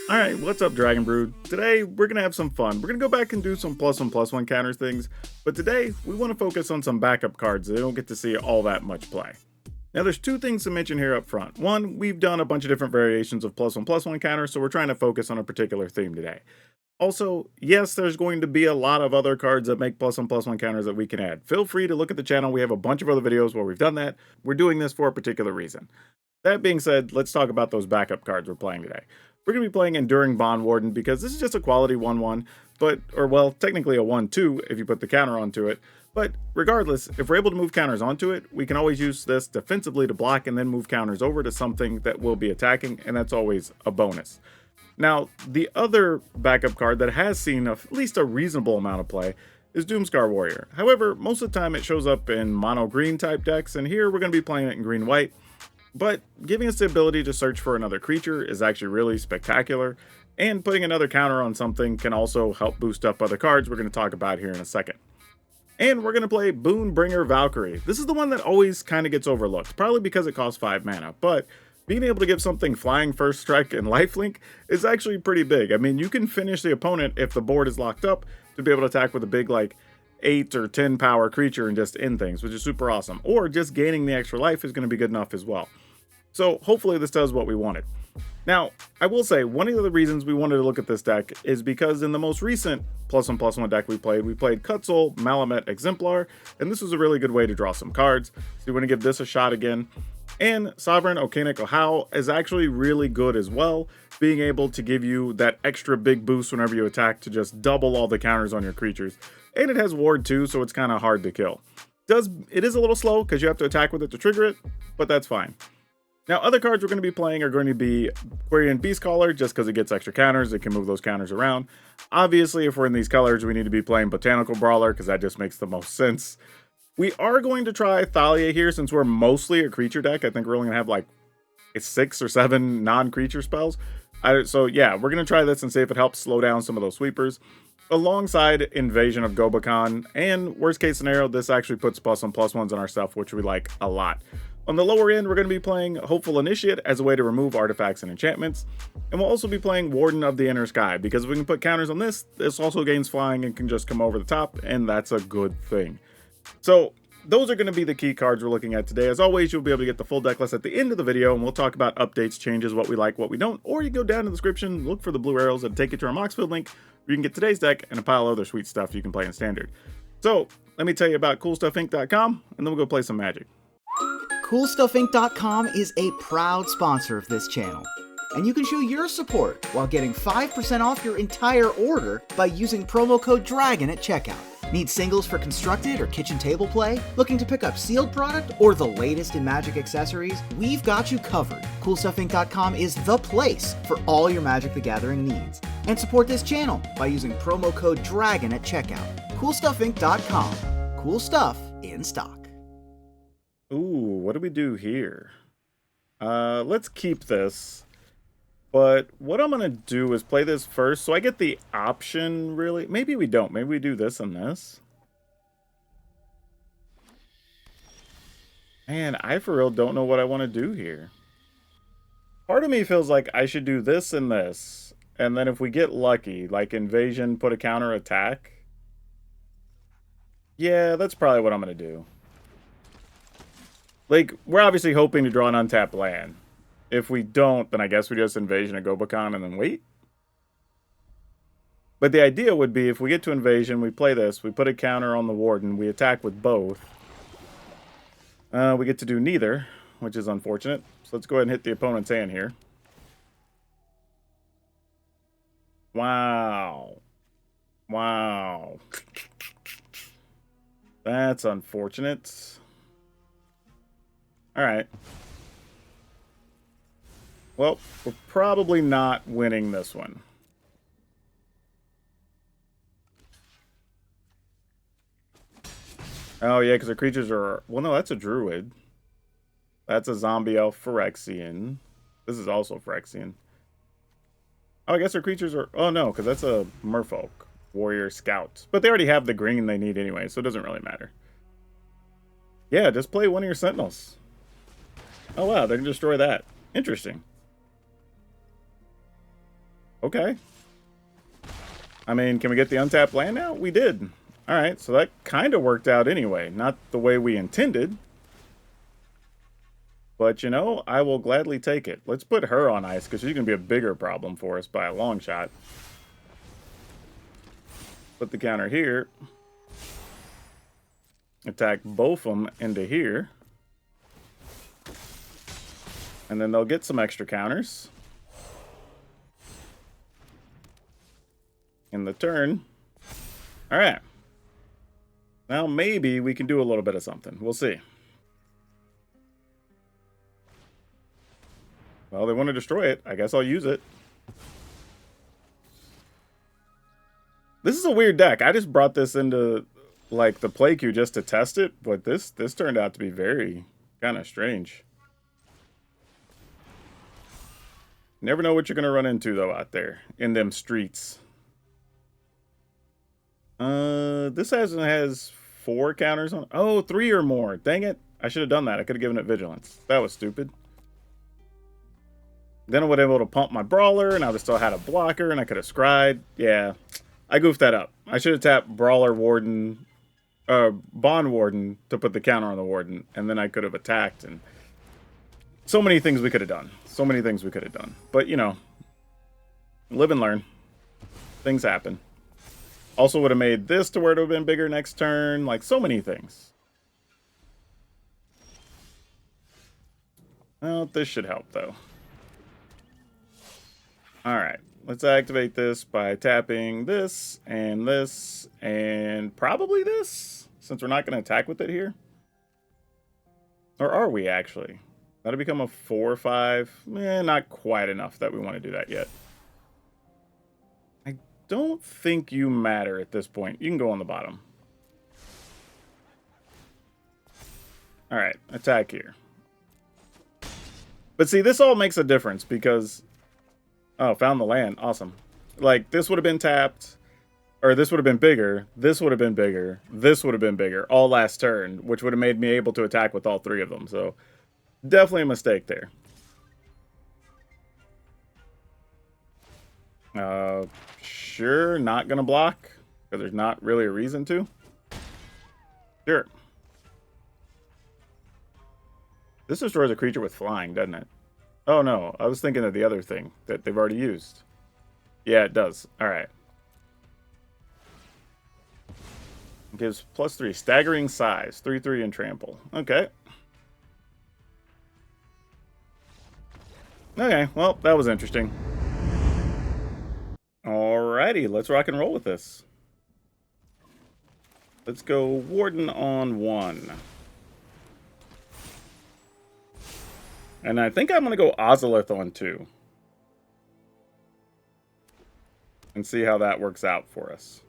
Alright, what's up Dragon Brood? Today we're gonna have some fun. We're gonna go back and do some +1/+1 counters things, but today we want to focus on some backup cards that don't get to see all that much play. Now there's two things to mention here up front. One, we've done a bunch of different variations of +1/+1 counters, so we're trying to focus on a particular theme today. Also, yes, there's going to be a lot of other cards that make +1/+1 counters that we can add. Feel free to look at the channel, we have a bunch of other videos where we've done that. We're doing this for a particular reason. That being said, let's talk about those backup cards we're playing today. We're going to be playing Enduring Bond Warden because this is just a quality 1/1, or well, technically a 1/2 if you put the counter onto it. But regardless, if we're able to move counters onto it, we can always use this defensively to block and then move counters over to something that will be attacking, and that's always a bonus. Now, the other backup card that has seen at least a reasonable amount of play is Doomscar Warrior. However, most of the time it shows up in mono green type decks, and here we're going to be playing it in green white. But giving us the ability to search for another creature is actually really spectacular, and putting another counter on something can also help boost up other cards we're going to talk about here in a second. And we're going to play Boonbringer Valkyrie. This is the one that always kind of gets overlooked, probably because it costs 5 mana, but being able to give something flying first strike and lifelink is actually pretty big. I mean, you can finish the opponent if the board is locked up to be able to attack with a big like 8 or 10 power creature and just end things, which is super awesome. Or just gaining the extra life is going to be good enough as well. So hopefully this does what we wanted. Now, I will say, one of the reasons we wanted to look at this deck is because in the most recent +1/+1 deck we played Cutzel, Malamet, Exemplar, and this was a really good way to draw some cards. So we want to give this a shot again. And Sovereign Okenic Ohau is actually really good as well, being able to give you that extra big boost whenever you attack to just double all the counters on your creatures. And it has Ward too, so it's kind of hard to kill. It is a little slow because you have to attack with it to trigger it, but that's fine. Now, other cards we're going to be playing are going to be Quirion Beastcaller, just because it gets extra counters, it can move those counters around. Obviously, if we're in these colors, we need to be playing Botanical Brawler, because that just makes the most sense. We are going to try Thalia here, since we're mostly a creature deck. I think we're only going to have like 6 or 7 non-creature spells. So yeah, we're going to try this and see if it helps slow down some of those sweepers. Alongside Invasion of Gobakhan, and worst case scenario, this actually puts +1/+1s on our stuff, which we like a lot. On the lower end, we're going to be playing Hopeful Initiate as a way to remove artifacts and enchantments. And we'll also be playing Warden of the Inner Sky, because if we can put counters on this, this also gains flying and can just come over the top, and that's a good thing. So those are going to be the key cards we're looking at today. As always, you'll be able to get the full deck list at the end of the video, and we'll talk about updates, changes, what we like, what we don't. Or you go down in the description, look for the blue arrows, and take you to our Moxfield link, where you can get today's deck and a pile of other sweet stuff you can play in Standard. So let me tell you about CoolStuffInc.com, and then we'll go play some Magic. CoolStuffInc.com is a proud sponsor of this channel, and you can show your support while getting 5% off your entire order by using promo code DRAGON at checkout. Need singles for constructed or kitchen table play? Looking to pick up sealed product or the latest in Magic accessories? We've got you covered. CoolStuffInc.com is the place for all your Magic the Gathering needs. And support this channel by using promo code DRAGON at checkout. CoolStuffInc.com. Cool stuff in stock. Ooh, what do we do here? Let's keep this. But what I'm going to do is play this first, so I get the option, really. Maybe we don't. Maybe we do this and this. Man, I for real don't know what I want to do here. Part of me feels like I should do this and this. And then if we get lucky, like Invasion, put a counter attack. Yeah, that's probably what I'm going to do. Like, we're obviously hoping to draw an untapped land. If we don't, then I guess we just Invasion of Gobakhan and then wait. But the idea would be if we get to Invasion, we play this, we put a counter on the Warden, we attack with both. We get to do neither, which is unfortunate. So let's go ahead and hit the opponent's hand here. Wow. Wow. That's unfortunate. Alright. Well, we're probably not winning this one. Oh, yeah, because the creatures are... Well, no, that's a Druid. That's a Zombie Elf Phyrexian. This is also Phyrexian. Oh, I guess our creatures are... Oh, no, because that's a Merfolk. Warrior Scout. But they already have the green they need anyway, so it doesn't really matter. Yeah, just play one of your Sentinels. Oh, wow, they can destroy that. Interesting. Okay. I mean, can we get the untapped land now? We did. Alright, so that kind of worked out anyway. Not the way we intended. But, you know, I will gladly take it. Let's put her on ice, because she's going to be a bigger problem for us by a long shot. Put the counter here. Attack both of them into here. And then they'll get some extra counters. In the turn. Alright. Now maybe we can do a little bit of something. We'll see. Well, they want to destroy it. I guess I'll use it. This is a weird deck. I just brought this into, like, the play queue just to test it. But this turned out to be very kind of strange. Never know what you're going to run into, though, out there. In them streets. This has 4 counters on. Oh, 3 or more. Dang it. I should have done that. I could have given it vigilance. That was stupid. Then I would have been able to pump my brawler, and I would have still had a blocker, and I could have scried. Yeah, I goofed that up. I should have tapped brawler warden, bond warden to put the counter on the warden, and then I could have attacked. And so many things we could have done. So many things we could have done. But you know, live and learn. Things happen. Also would have made this to where it would have been bigger next turn. Like, so many things. Well, this should help, though. Alright, let's activate this by tapping this, and probably this, since we're not going to attack with it here. Or are we, actually? That'll become a 4-5. Not quite enough that we want to do that yet. I don't think you matter at this point. You can go on the bottom. Alright, attack here. But see, this all makes a difference because... Oh, found the land. Awesome. Like, this would have been tapped, or this would have been bigger, this would have been bigger, this would have been bigger, all last turn, which would have made me able to attack with all 3 of them. So, definitely a mistake there. Sure, not going to block, because there's not really a reason to. Sure. This destroys a creature with flying, doesn't it? Oh, no. I was thinking of the other thing that they've already used. Yeah, it does. All right. It gives +3. Staggering size. 3/3 and trample. Okay. Okay, well, that was interesting. Alrighty, let's rock and roll with this. Let's go Warden on 1. And I think I'm going to go Ozolith on 2. And see how that works out for us.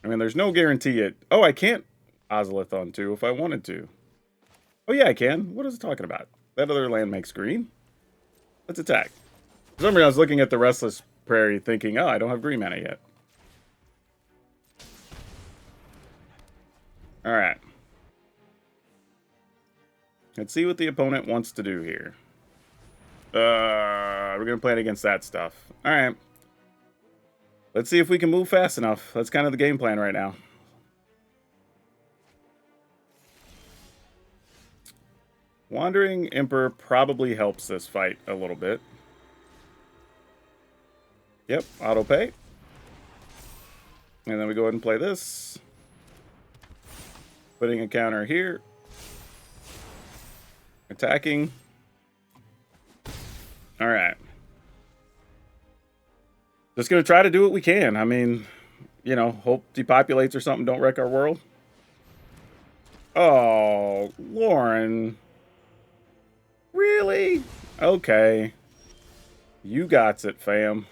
I mean, there's no guarantee it... Oh, I can't Ozolith on 2 if I wanted to. Oh, yeah, I can. What is it talking about? That other land makes green? Let's attack. For some reason, I was looking at the Restless Prairie thinking, oh, I don't have green mana yet. Alright. Let's see what the opponent wants to do here. We're going to play it against that stuff. Alright. Let's see if we can move fast enough. That's kind of the game plan right now. Wandering Emperor probably helps this fight a little bit. Yep, auto pay. And then we go ahead and play this. Putting a counter here. Attacking. Alright. Just gonna try to do what we can. I mean, you know, hope depopulates or something don't wreck our world. Oh, Lauren. Really? Okay. You got it, fam.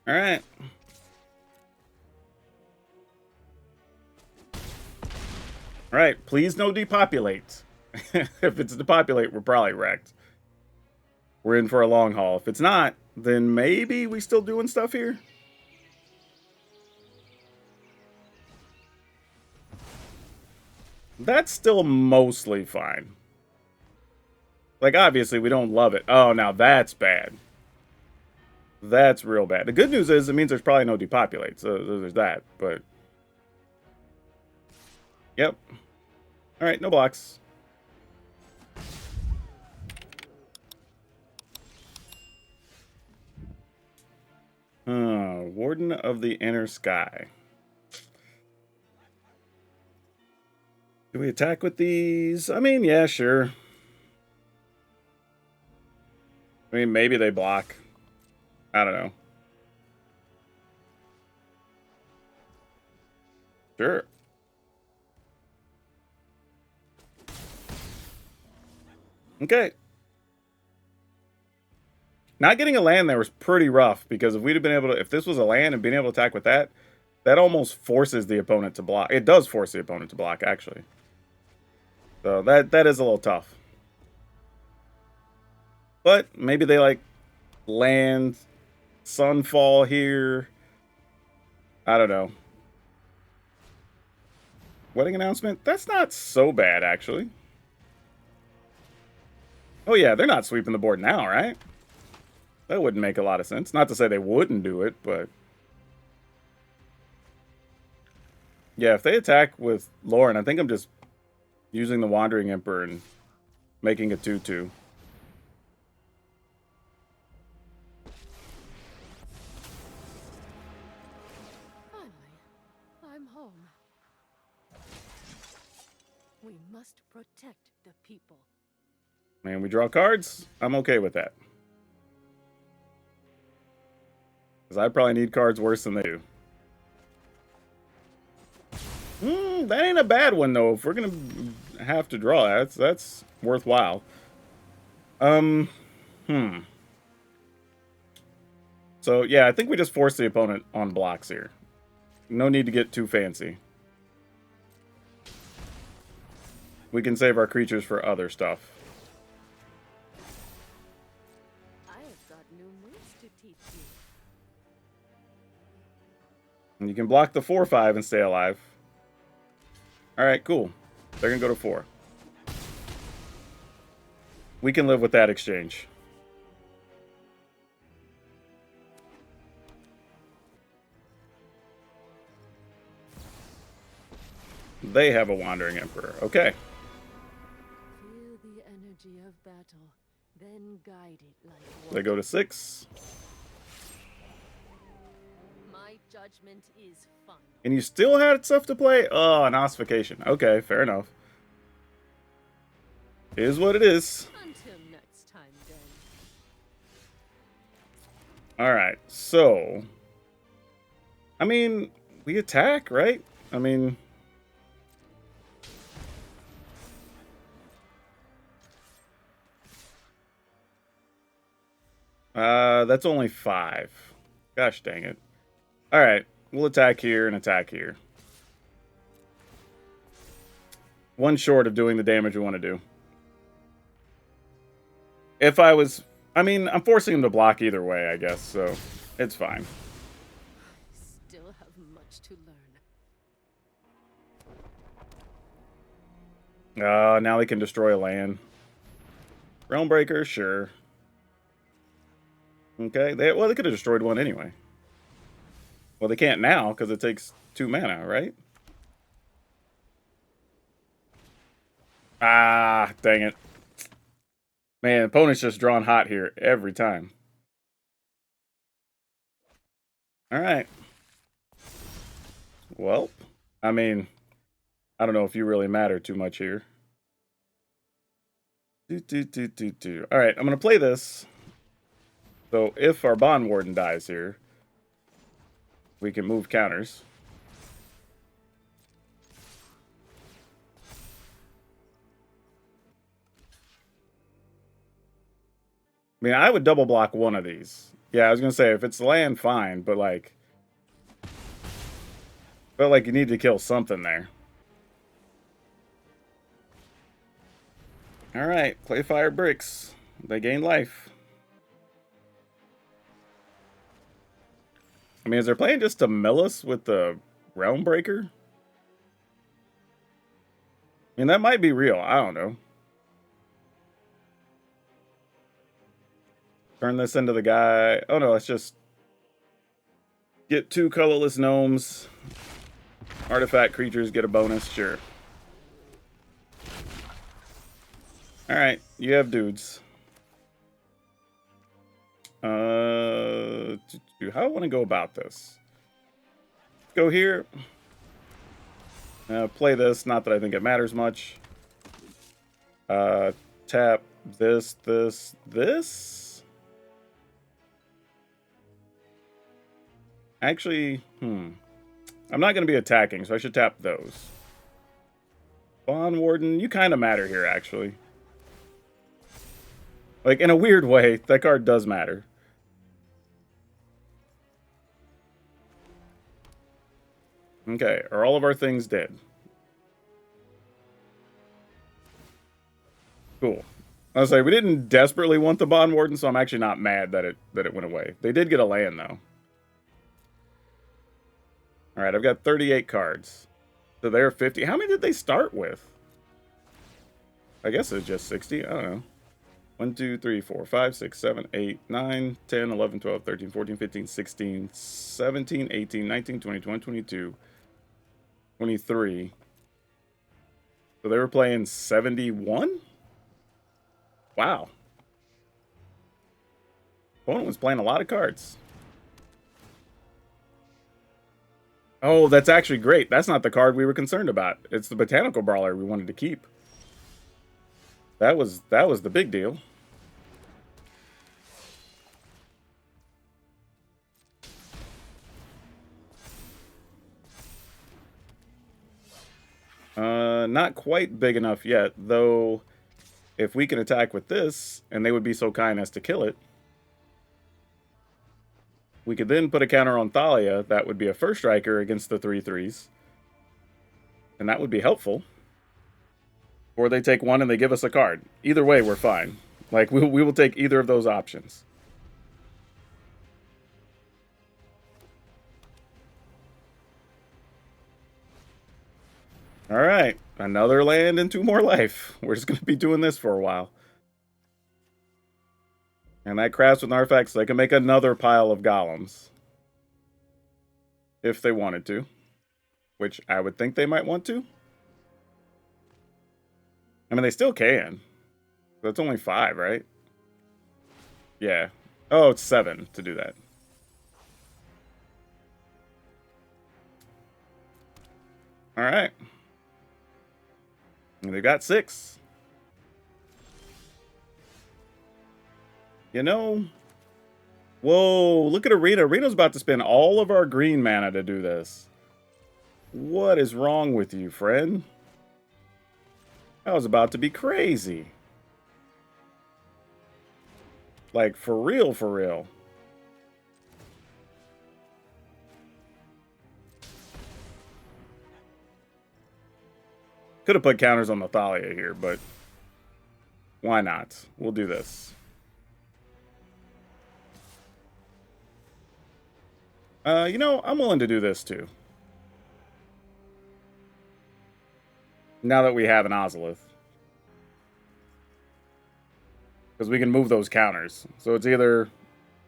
Alright. Alright, please no depopulate. If it's depopulate, we're probably wrecked. We're in for a long haul. If it's not, then maybe we still doing stuff here. That's still mostly fine. Like, obviously, we don't love it. Oh, now that's bad. That's real bad. The good news is it means there's probably no depopulate, so there's that, but... Yep. Alright, no blocks. Warden of the Inner Sky. Do we attack with these? I mean, yeah, sure. I mean, maybe they block. I don't know. Sure. Okay. Not getting a land there was pretty rough, because if we'd have been able to, if this was a land and being able to attack with that, that almost forces the opponent to block. It does force the opponent to block, actually. So that is a little tough. But maybe they like land Sunfall here. I don't know. Wedding announcement? That's not so bad, actually. Oh yeah, they're not sweeping the board now, right? That wouldn't make a lot of sense. Not to say they wouldn't do it, but... Yeah, if they attack with Lauren, I think I'm just using the Wandering Emperor and making a 2/2. Finally, I'm home. We must protect the people. And we draw cards. I'm okay with that. Because I probably need cards worse than they do. That ain't a bad one, though. If we're going to have to draw, that's worthwhile. So, yeah, I think we just force the opponent on blocks here. No need to get too fancy. We can save our creatures for other stuff. I've got new moves to teach you. And you can block the 4/5 and stay alive. Alright, cool. They're going to go to 4. We can live with that exchange. They have a Wandering Emperor. Okay. Feel the energy of battle, then guide it like water. They go to 6. My judgment is fun. And you still had stuff to play? Oh, an ossification. Okay, fair enough. Is what it is. Until next time, then. Alright, so... I mean, we attack, right? I mean... that's only 5. Gosh dang it. Alright, we'll attack here and attack here. One short of doing the damage we want to do. If I was... I mean, I'm forcing him to block either way, I guess, so it's fine. I still have much to learn. Now they can destroy a land. Realmbreaker, sure. Okay, they could have destroyed one anyway. Well, they can't now, because it takes 2 mana, right? Ah, dang it. Man, opponent's just drawn hot here every time. Alright. Well, I mean, I don't know if you really matter too much here. Alright, I'm going to play this. So if our Bond Warden dies here, we can move counters. I mean, I would double block one of these. Yeah, I was going to say, if it's land, fine, but like... you need to kill something there. Alright, Clayfire Bricks. They gain life. I mean, is their plan just to mill us with the Realmbreaker? I mean, that might be real. I don't know. Turn this into the guy. Oh no, let's just get 2 colorless gnomes. Artifact creatures get a bonus. Sure. Alright, you have dudes. How do I want to go about this? Go here. Play this. Not that I think it matters much. Tap this, this. Actually, I'm not going to be attacking, so I should tap those. Bond Warden, you kind of matter here, actually. Like, in a weird way, that card does matter. Okay, are all of our things dead? Cool. I was like, we didn't desperately want the Bond Warden, so I'm actually not mad that it went away. They did get a land, though. Alright, I've got 38 cards. So they're 50. How many did they start with? I guess it's just 60. I don't know. 1, 2, 3, 4, 5, 6, 7, 8, 9, 10, 11, 12, 13, 14, 15, 16, 17, 18, 19, 20, 21, 22, 23. So they were playing 71? Wow. Opponent was playing a lot of cards. Oh, that's actually great. That's not the card we were concerned about. It's the Botanical Brawler we wanted to keep. That was the big deal. Not quite big enough yet, though. If we can attack with this, and they would be so kind as to kill it, we could then put a counter on Thalia. That would be a first striker against the 3/3s. And that would be helpful. Or they take one and they give us a card. Either way, we're fine. Like, we will take either of those options. Alright, another land and 2 more life. We're just going to be doing this for a while. And that crafts with artifacts, they can make another pile of golems. If they wanted to. Which I would think they might want to. I mean, they still can. That's only 5, right? Yeah. Oh, it's 7 to do that. Alright. And they got 6. You know... Whoa, look at Arena. Arena's about to spend all of our green mana to do this. What is wrong with you, friend? That was about to be crazy. Like, for real, for real. Could have put counters on the Thalia here, but why not? We'll do this. You know, I'm willing to do this too. Now that we have an Ozolith. Because we can move those counters. So it's either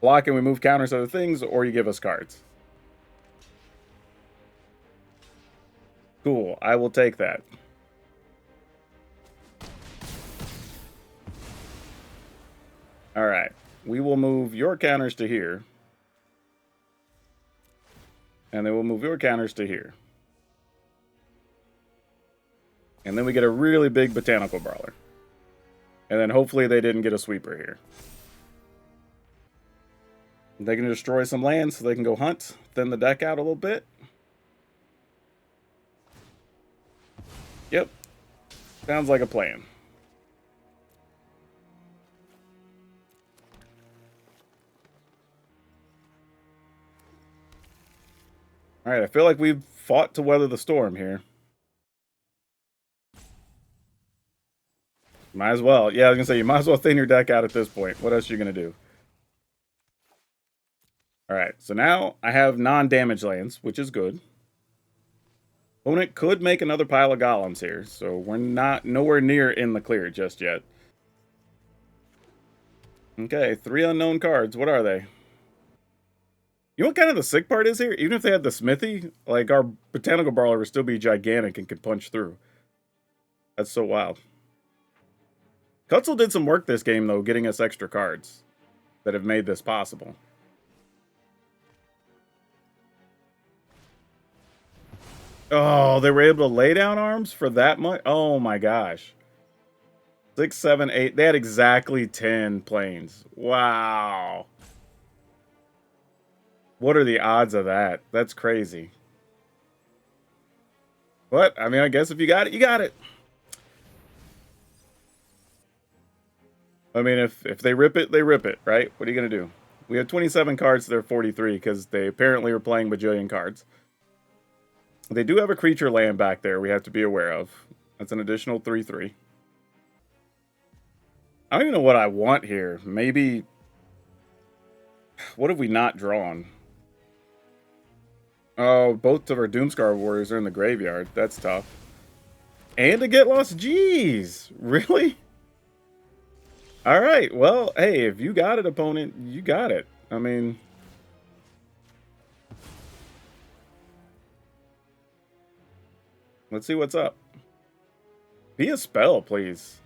block and we move counters to other things, or you give us cards. Cool, I will take that. Alright, we will move your counters to here. And then we'll move your counters to here. And then we get a really big Botanical Brawler. And then hopefully they didn't get a sweeper here. They can destroy some land so they can go hunt, thin the deck out a little bit. Yep. Sounds like a plan. Alright, I feel like we've fought to weather the storm here. Might as well. Yeah, I was going to say, you might as well thin your deck out at this point. What else are you going to do? Alright, so now I have non-damage lands, which is good. Opponent could make another pile of golems here, so we're not nowhere near in the clear just yet. Okay, 3 unknown cards. What are they? You know what kind of the sick part is here? Even if they had the smithy, like our botanical brawler would still be gigantic and could punch through. That's so wild. Kutzel did some work this game, though, getting us extra cards that have made this possible. Oh, they were able to lay down arms for that much? Oh my gosh. 6, 7, 8. They had exactly 10 planes. Wow. What are the odds of that? That's crazy. But, I mean, I guess if you got it, you got it. I mean, if they rip it, they rip it, right? What are you going to do? We have 27 cards, they're 43, because they apparently were playing bajillion cards. They do have a creature land back there we have to be aware of. That's an additional 3/3. I don't even know what I want here. Maybe... What have we not drawn? Oh, both of our Doomscar Warriors are in the graveyard. That's tough. And to get lost. Jeez. Really? Alright, well, hey, if you got it, opponent, you got it. I mean... Let's see what's up. Be a spell, please.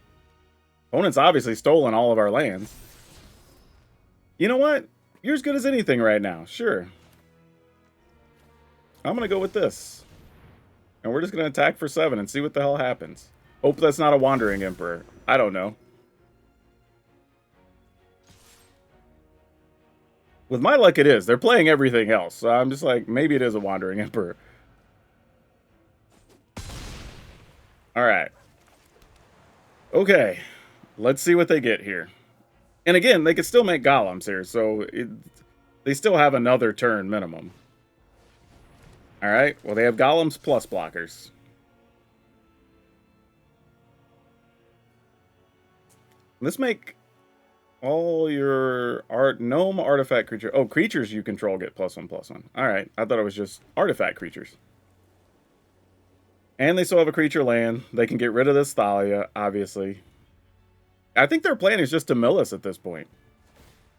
Opponent's obviously stolen all of our lands. You know what? You're as good as anything right now. Sure. I'm going to go with this. And we're just going to attack for 7 and see what the hell happens. Hope that's not a Wandering Emperor. I don't know. With my luck, it is. They're playing everything else. So I'm just like, maybe it is a Wandering Emperor. Alright. Okay. Let's see what they get here. And again, they could still make golems here, so they still have another turn minimum. Alright, well they have golems plus blockers. Let's make all your gnome artifact creature. Oh, creatures you control get +1/+1. Alright, I thought it was just artifact creatures. And they still have a creature land. They can get rid of this Thalia, obviously. I think their plan is just to mill us at this point.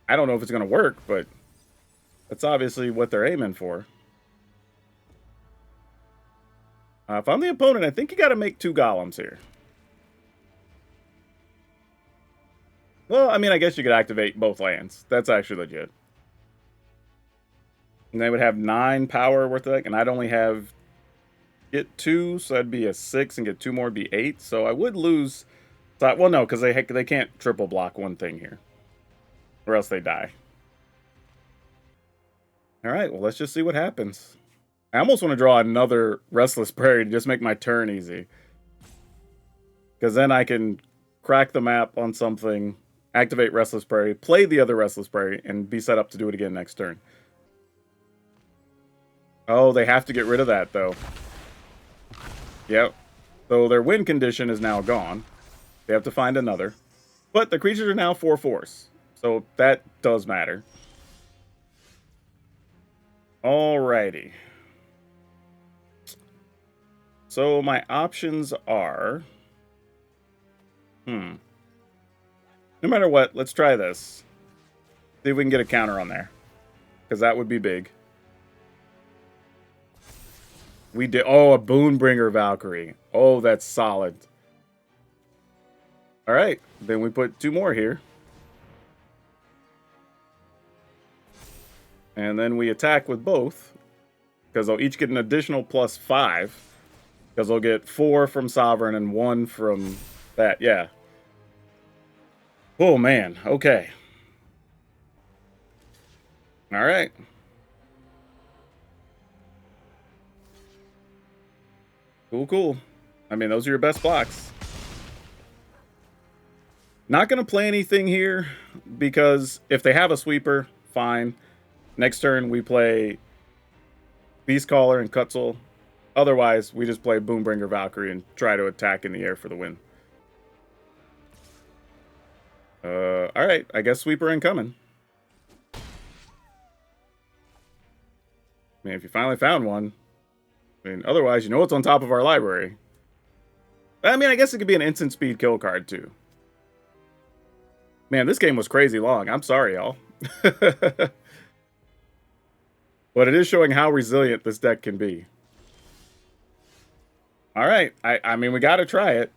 I don't know if it's going to work, but that's obviously what they're aiming for. If I'm the opponent, I think you got to make 2 golems here. Well, I mean, I guess you could activate both lands. That's actually legit. And they would have 9 power worth of that, and I'd only have... Get 2, so that'd be a 6, and get 2 more would be 8. So I would lose... Well, no, because they can't triple block one thing here. Or else they die. Alright, well, let's just see what happens. I almost want to draw another Restless Prairie to just make my turn easy. Because then I can crack the map on something, activate Restless Prairie, play the other Restless Prairie, and be set up to do it again next turn. Oh, they have to get rid of that, though. Yep. So their win condition is now gone. They have to find another. But the creatures are now 4/4s. So that does matter. Alrighty. So my options are... No matter what, let's try this. See if we can get a counter on there. Because that would be big. We did. Oh, a Boonbringer Valkyrie. Oh, that's solid. All right. Then we put 2 more here. And then we attack with both. Because they'll each get an additional +5. Because they'll get 4 from Sovereign and 1 from that. Yeah. Oh, man. Okay. All right. Cool, cool. I mean, those are your best blocks. Not going to play anything here, because if they have a sweeper, fine. Next turn, we play Beastcaller and Kutzel. Otherwise, we just play Boombringer Valkyrie and try to attack in the air for the win. Alright, I guess sweeper incoming. I mean, if you finally found one, I mean, otherwise, you know what's on top of our library. I mean, I guess it could be an instant speed kill card, too. Man, this game was crazy long. I'm sorry, y'all. But it is showing how resilient this deck can be. All right. I mean, we got to try it.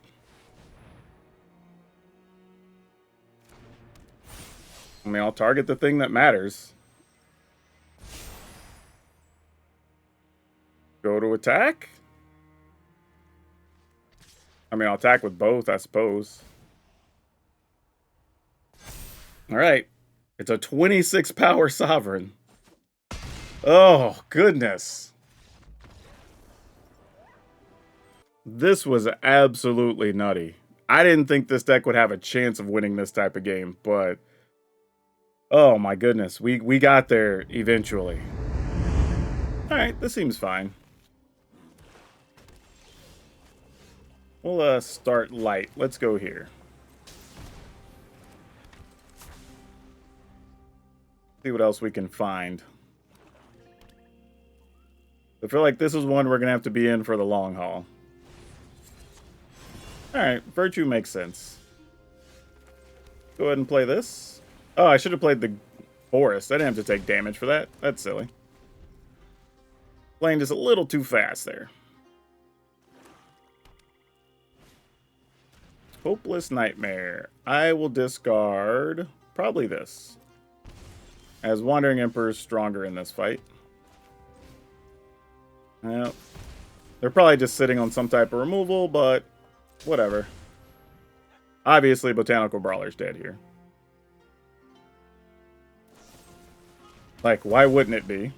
I mean, I'll target the thing that matters. Go to attack? I mean, I'll attack with both, I suppose. All right. It's a 26 power Sovereign. Oh, goodness. This was absolutely nutty. I didn't think this deck would have a chance of winning this type of game, but... oh, my goodness. We got there eventually. All right, this seems fine. We'll start light. Let's go here. See what else we can find. I feel like this is one we're going to have to be in for the long haul. Alright, Virtue makes sense. Go ahead and play this. Oh, I should have played the Forest. I didn't have to take damage for that. That's silly. Playing just a little too fast there. Hopeless Nightmare. I will discard probably this, as Wandering Emperor is stronger in this fight. Well, they're probably just sitting on some type of removal, but whatever. Obviously, Botanical Brawler's dead here. Like, why wouldn't it be?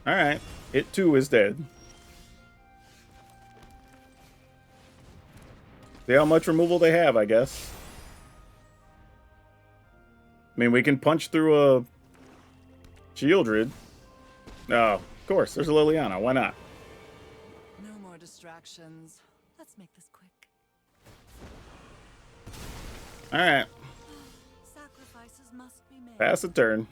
Alright. It too is dead. See how much removal they have, I guess. I mean, we can punch through a Shieldred. Oh, of course. There's a Liliana. Why not? No more distractions. Let's make this quick. Alright. Sacrifices must be made. Pass the turn.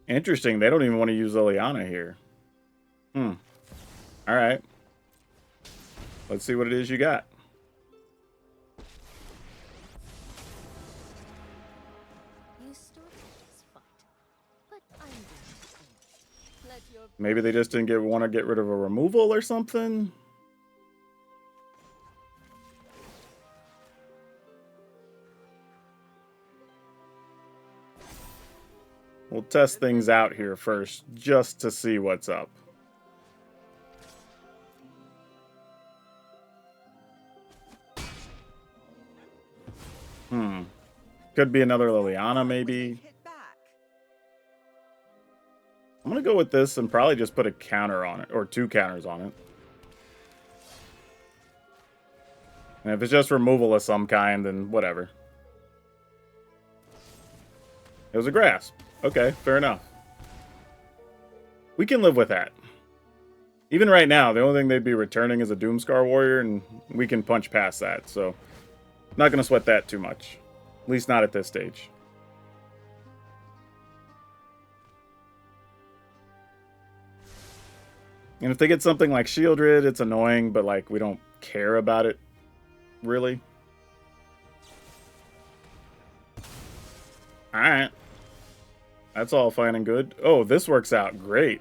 Interesting. They don't even want to use Liliana here. Alright. Let's see what it is you got. You started this fight, but I'm going to finish. Let your Maybe they just didn't want to get rid of a removal or something. We'll test things out here first, just to see what's up. Could be another Liliana, maybe. I'm gonna go with this and probably just put a counter on it, or 2 counters on it. And if it's just removal of some kind, then whatever. It was a grasp. Okay, fair enough. We can live with that. Even right now, the only thing they'd be returning is a Doomscar Warrior, and we can punch past that, so... not gonna sweat that too much. At least not at this stage. And if they get something like Shieldred, it's annoying, but like we don't care about it, really. Alright. That's all fine and good. Oh, this works out great.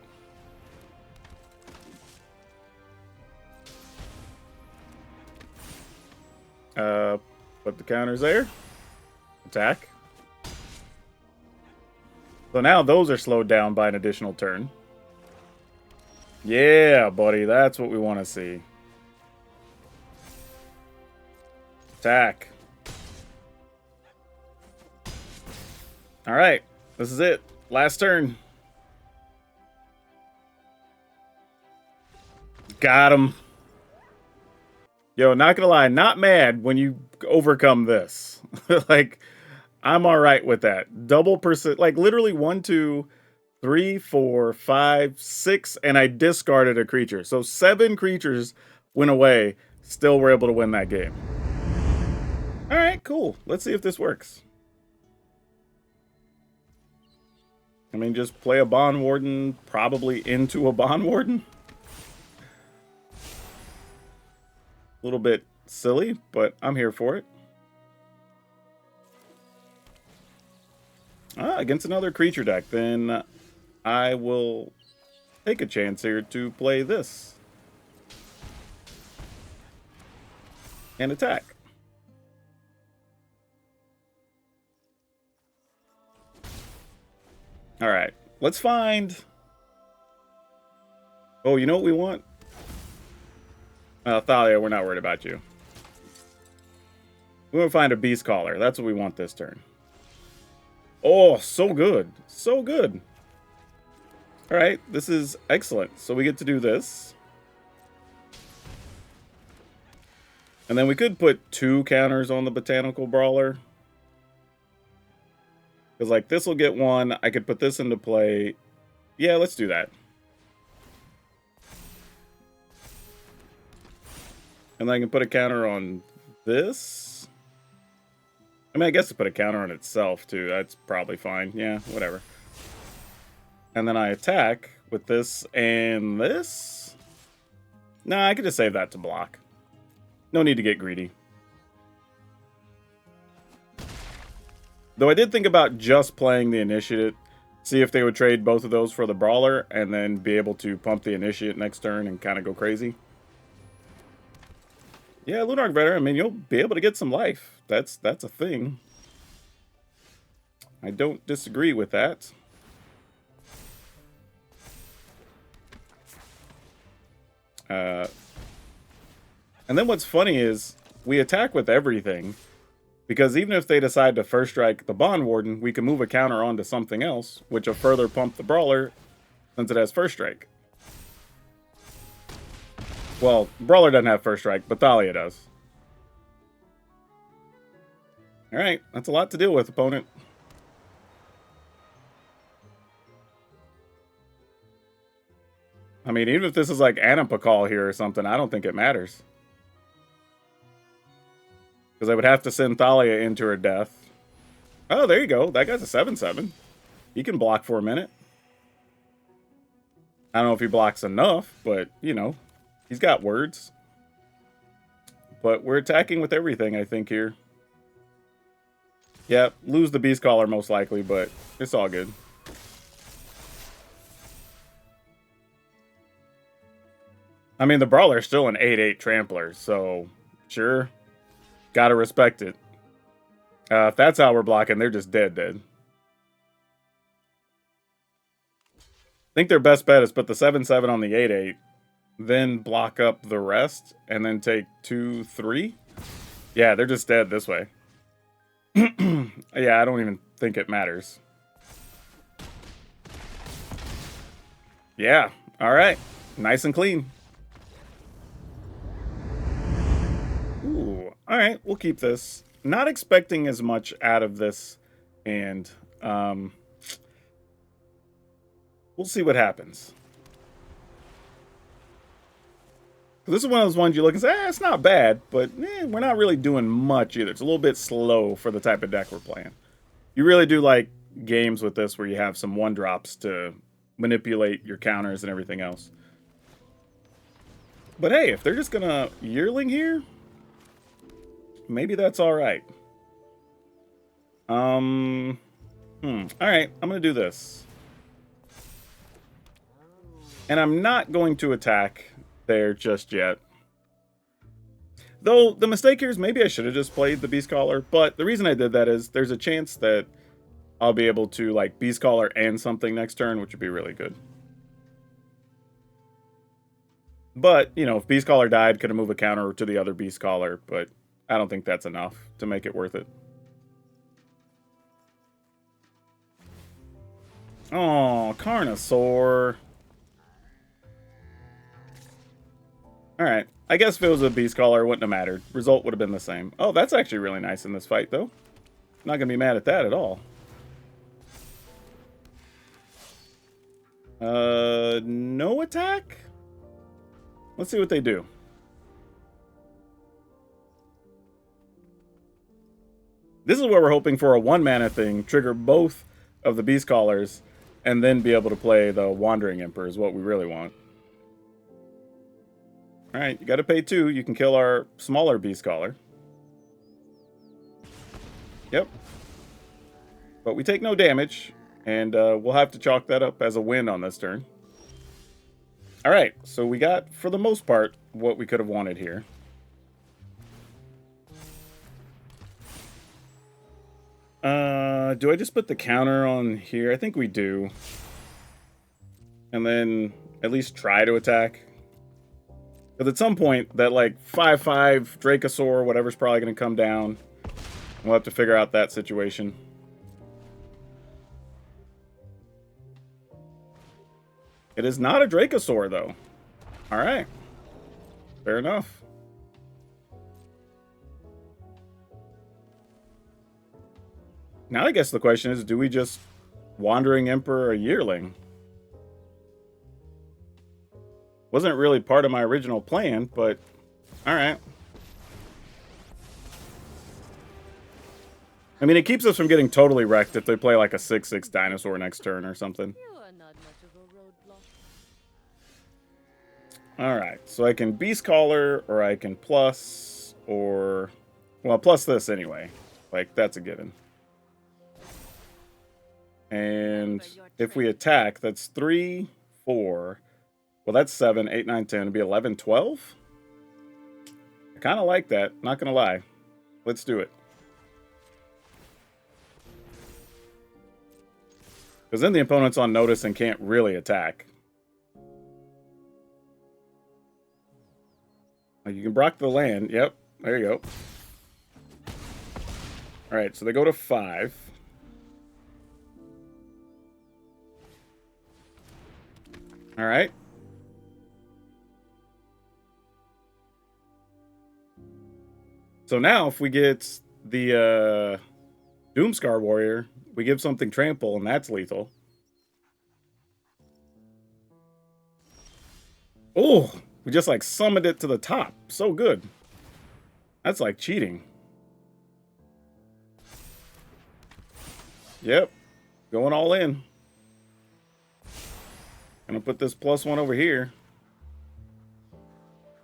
Put the counters there. Attack. So now those are slowed down by an additional turn. Yeah, buddy, that's what we want to see. Attack. Alright, this is it. Last turn. Got him. Yo, not gonna lie, not mad when you overcome this. Like, I'm all right with that. Double percent, like literally 1, 2, 3, 4, 5, 6, and I discarded a creature. So 7 creatures went away. Still were able to win that game. All right, cool. Let's see if this works. I mean, just play a Bond Warden, probably into a Bond Warden. A little bit silly, but I'm here for it. Against another creature deck, then I will take a chance here to play this. And attack. Alright, let's find... Oh, you know what we want? Thalia, we're not worried about you. We want to find a Beast Caller. That's what we want this turn. Oh, so good. So good. Alright, this is excellent. So we get to do this. And then we could put 2 counters on the Botanical Brawler. Because, like, this will get 1. I could put this into play. Yeah, let's do that. And then I can put a counter on this. I mean, I guess to put a counter on itself, too. That's probably fine. Yeah, whatever. And then I attack with this and this. Nah, I could just save that to block. No need to get greedy. Though I did think about just playing the Initiate, see if they would trade both of those for the Brawler, and then be able to pump the Initiate next turn and kind of go crazy. Yeah, Lunarch Veteran, I mean, you'll be able to get some life. That's a thing. I don't disagree with that. And then what's funny is, we attack with everything. Because even if they decide to first strike the Bond Warden, we can move a counter onto something else, which will further pump the Brawler, since it has first strike. Well, Brawler doesn't have first strike, but Thalia does. Alright, that's a lot to deal with, opponent. I mean, even if this is like Anapakal here or something, I don't think it matters. Because I would have to send Thalia into her death. Oh, there you go. That guy's a 7/7. He can block for a minute. I don't know if he blocks enough, but, you know, he's got words. But we're attacking with everything, I think, here. Yeah, lose the Beast Caller most likely, but it's all good. I mean, the Brawler's still an 8/8 Trampler, so sure. Gotta respect it. If that's how we're blocking, they're just dead. I think their best bet is put the 7/7 on the 8/8, then block up the rest, and then take 2, 3. Yeah, they're just dead this way. Yeah, I don't even think it matters. Yeah, alright. Nice and clean. Ooh, alright, we'll keep this. Not expecting as much out of this, and we'll see what happens. This is one of those ones you look and say, it's not bad, but we're not really doing much either. It's a little bit slow for the type of deck we're playing. You really do like games with this where you have some 1-drops to manipulate your counters and everything else. But hey, if they're just gonna Yearling here, maybe that's alright. Alright, I'm gonna do this. And I'm not going to attack there just yet. Though, the mistake here is maybe I should have just played the Beast Caller, but the reason I did that is there's a chance that I'll be able to, like, Beast Caller and something next turn, which would be really good. But, you know, if Beast Caller died, could have moved a counter to the other Beast Caller, but I don't think that's enough to make it worth it. Oh, Carnosaur. Alright, I guess if it was a Beast Caller, it wouldn't have mattered. Result would have been the same. Oh, that's actually really nice in this fight, though. Not going to be mad at that at all. No attack? Let's see what they do. This is where we're hoping for a 1-mana thing, trigger both of the Beast Callers, and then be able to play the Wandering Emperor is what we really want. Alright, you gotta pay 2. You can kill our smaller Beast Caller. Yep. But we take no damage, and we'll have to chalk that up as a win on this turn. Alright, so we got, for the most part, what we could have wanted here. Do I just put the counter on here? I think we do. And then at least try to attack. Because at some point, that like 5/5 Dracosaur, whatever's probably going to come down. We'll have to figure out that situation. It is not a Dracosaur, though. Alright. Fair enough. Now I guess the question is, do we just Wandering Emperor a Yearling? Wasn't really part of my original plan, but alright. I mean, it keeps us from getting totally wrecked if they play like a 6/6 dinosaur next turn or something. You are not much of a roadblock. Alright, so I can Beast Caller, or I can plus, or... Well, plus this anyway. Like, that's a given. And if we attack, that's 3, 4. Well, that's 7, 8, 9, 10. It'd be 11, 12? I kind of like that, not going to lie. Let's do it. Because then the opponent's on notice and can't really attack. You can block the land. Yep, there you go. Alright, so they go to 5. Alright. So now, if we get the Doomscar Warrior, we give something trample, and that's lethal. Oh, we just like summoned it to the top. So good. That's like cheating. Yep. Going all in. Gonna put this +1 over here.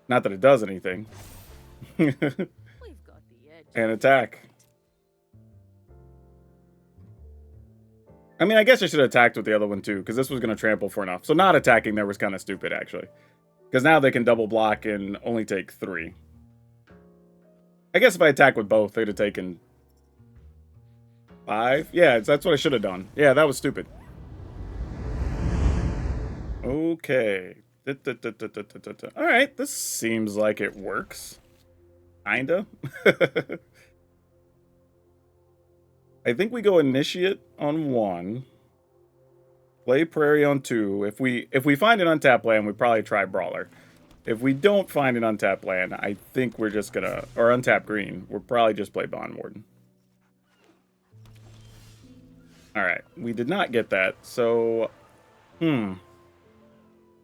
Not that it does anything. We've got the edge. And attack. I mean, I guess I should have attacked with the other one too, because this was going to trample for enough. So not attacking there was kind of stupid, actually. Because now they can double block and only take 3. I guess if I attack with both, they'd have taken 5. Yeah, that's what I should have done. Yeah, that was stupid. Okay. Alright, this seems like it works. Kinda. I think we go Initiate on 1. Play Prairie on 2. If we find an untapped land, we probably try Brawler. If we don't find an untapped land, I think we're just gonna... Or untapped green. We'll probably just play Bond Warden. Alright, we did not get that, so...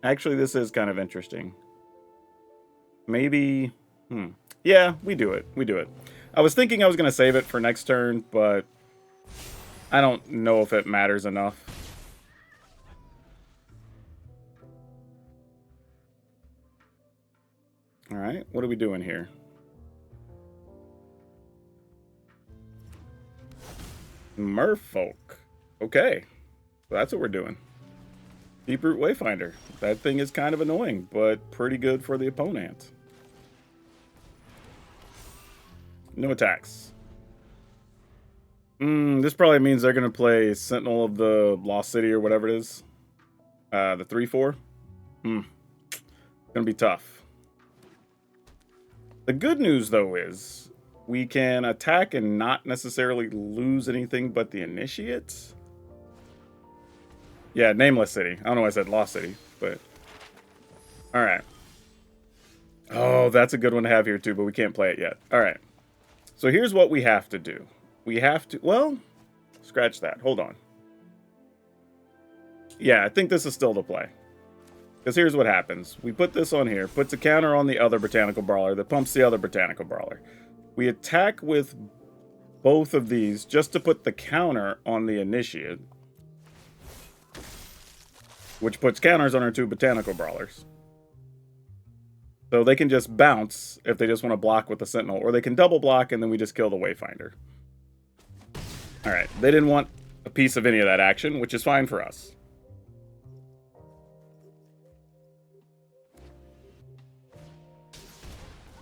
Actually, this is kind of interesting. Maybe... Yeah, we do it. We do it. I was thinking I was going to save it for next turn, but... I don't know if it matters enough. Alright, what are we doing here? Merfolk. Okay. So that's what we're doing. Deeproot Wayfinder. That thing is kind of annoying, but pretty good for the opponent. No attacks. This probably means they're going to play Sentinel of the Lost City or whatever it is. The 3/4. Going to be tough. The good news, though, is we can attack and not necessarily lose anything but the Initiates. Yeah, Nameless City. I don't know why I said Lost City, but... Alright. Oh, that's a good one to have here, too, but we can't play it yet. Alright. So here's what we have to do. we have to, well, scratch that. Hold on. Yeah, I think this is still the play. Because here's what happens. We put this on here, puts a counter on the other Botanical Brawler that pumps the other Botanical Brawler. We attack with both of these just to put the counter on the Initiate, which puts counters on our 2 Botanical Brawlers. So they can just bounce if they just want to block with the Sentinel, or they can double block and then we just kill the Wayfinder. Alright, they didn't want a piece of any of that action, which is fine for us.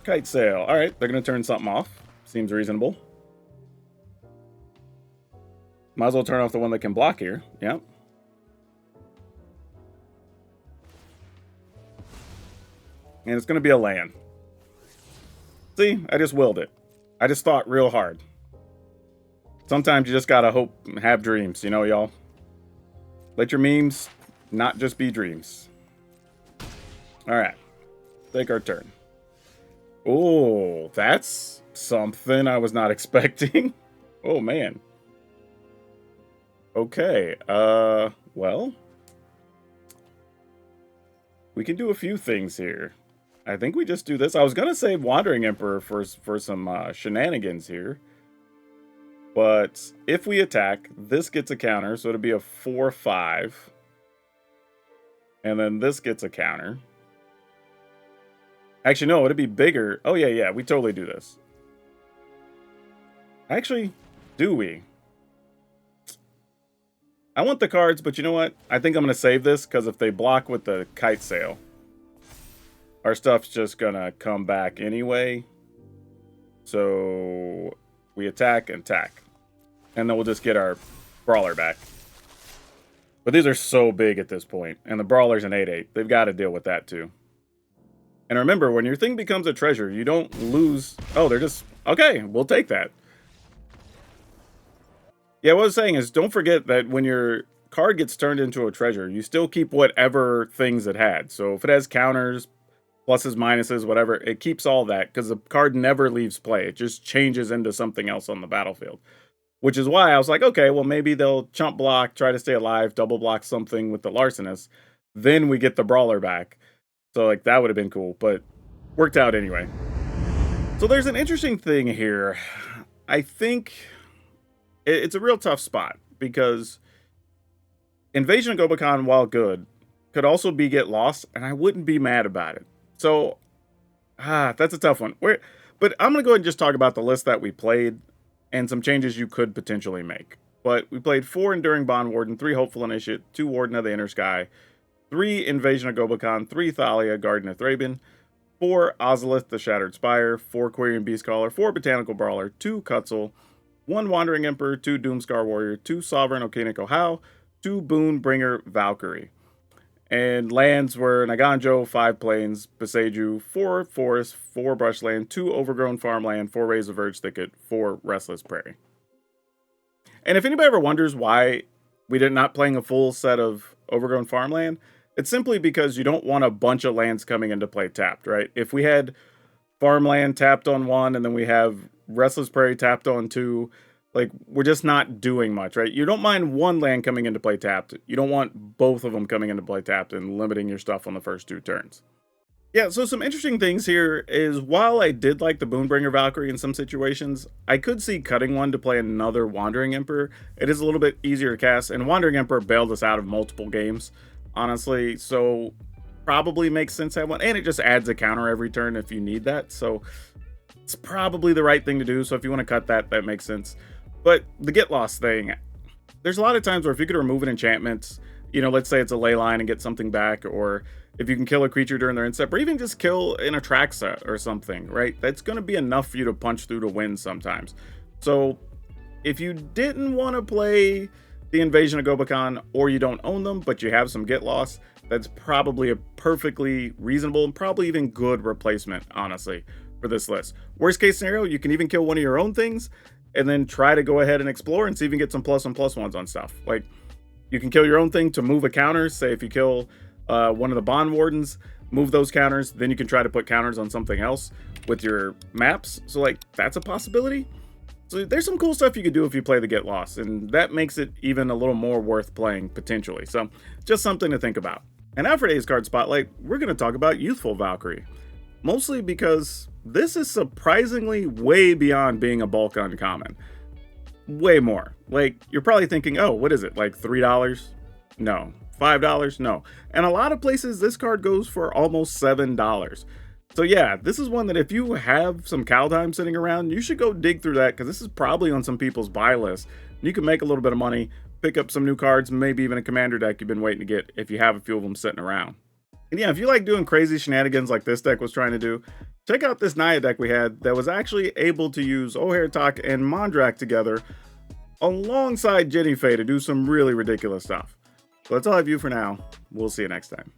Kite Sail. Alright, they're going to turn something off. Seems reasonable. Might as well turn off the one that can block here. Yep. And it's going to be a land. See, I just willed it. I just thought real hard. Sometimes you just got to hope and have dreams, you know, y'all. Let your memes not just be dreams. Alright. Take our turn. Oh, that's something I was not expecting. Oh, man. Okay, well. We can do a few things here. I think we just do this. I was going to say Wandering Emperor for some shenanigans here. But if we attack, this gets a counter, so it'll be a 4-5. And then this gets a counter. Actually, no, it'd be bigger. Oh, yeah, we totally do this. Actually, do we? I want the cards, but you know what? I think I'm going to save this, because if they block with the Kite Sail, our stuff's just going to come back anyway. So we attack and attack. And then we'll just get our Brawler back. But these are so big at this point. And the Brawler's an 8-8. They've got to deal with that too. And remember, when your thing becomes a treasure, you don't lose... Oh, they're just... Okay, we'll take that. Yeah, what I was saying is, don't forget that when your card gets turned into a treasure, you still keep whatever things it had. So if it has counters, pluses, minuses, whatever, it keeps all that, because the card never leaves play. It just changes into something else on the battlefield. Which is why I was like, okay, well, maybe they'll chump block, try to stay alive, double block something with the Larcenist. Then we get the Brawler back. So, like, that would have been cool, but worked out anyway. So there's an interesting thing here. I think it's a real tough spot, because Invasion of Gobakhan, while good, could also be get lost, and I wouldn't be mad about it. So, that's a tough one. But I'm going to go ahead and just talk about the list that we played, and some changes you could potentially make. But we played 4 Enduring Bond Warden, 3 Hopeful Initiate, 2 Warden of the Inner Sky, 3 Invasion of Gobakhan, 3 Thalia, Garden of Thraben, 4 Ozolith, the Shattered Spire, 4 Quirion Beastcaller, 4 Botanical Brawler, 2 Cutzel, 1 Wandering Emperor, 2 Doomscar Warrior, 2 Sovereign Okinic Ohau, 2 Boon Bringer Valkyrie. And lands were Naganjo, 5 Plains, Beseju, 4 Forest, 4 Brushland, 2 Overgrown Farmland, 4 Rays of Verge Thicket, 4 Restless Prairie. And if anybody ever wonders why we did not playing a full set of Overgrown Farmland, it's simply because you don't want a bunch of lands coming into play tapped, right? If we had Farmland tapped on 1, and then we have Restless Prairie tapped on 2, like, we're just not doing much, right? You don't mind 1 land coming into play tapped. You don't want both of them coming into play tapped and limiting your stuff on the first 2 turns. Yeah, so some interesting things here is, while I did like the Boonbringer Valkyrie in some situations, I could see cutting 1 to play another Wandering Emperor. It is a little bit easier to cast, and Wandering Emperor bailed us out of multiple games, honestly, so probably makes sense to have 1, and it just adds a counter every turn if you need that, so it's probably the right thing to do. So if you want to cut that, that makes sense. But the get lost thing, there's a lot of times where if you could remove an enchantment, you know, let's say it's a ley line and get something back, or if you can kill a creature during their end step, or even just kill an Atraxa or something, right? That's going to be enough for you to punch through to win sometimes. So if you didn't want to play the Invasion of Gobakhan, or you don't own them, but you have some get lost, that's probably a perfectly reasonable and probably even good replacement, honestly, for this list. Worst case scenario, you can even kill one of your own things, and then try to go ahead and explore and see if you can get some +1/+1s on stuff. Like, you can kill your own thing to move a counter. Say if you kill one of the Bond Wardens, move those counters, then you can try to put counters on something else with your maps. So, like, that's a possibility. So there's some cool stuff you could do if you play the Get Lost, and that makes it even a little more worth playing potentially. So just something to think about. And now for today's card spotlight, we're going to talk about Youthful Valkyrie. Mostly because this is surprisingly way beyond being a bulk uncommon. Way more. Like, you're probably thinking, oh, what is it, like $3? No. $5? No. And a lot of places this card goes for almost $7. So yeah, this is one that if you have some cow time sitting around, you should go dig through that, because this is probably on some people's buy list. You can make a little bit of money, pick up some new cards, maybe even a commander deck you've been waiting to get if you have a few of them sitting around. And yeah, if you like doing crazy shenanigans like this deck was trying to do, check out this Naya deck we had that was actually able to use Ohertak and Mondrak together alongside Jenny Faye to do some really ridiculous stuff. So that's all I have for you for now. We'll see you next time.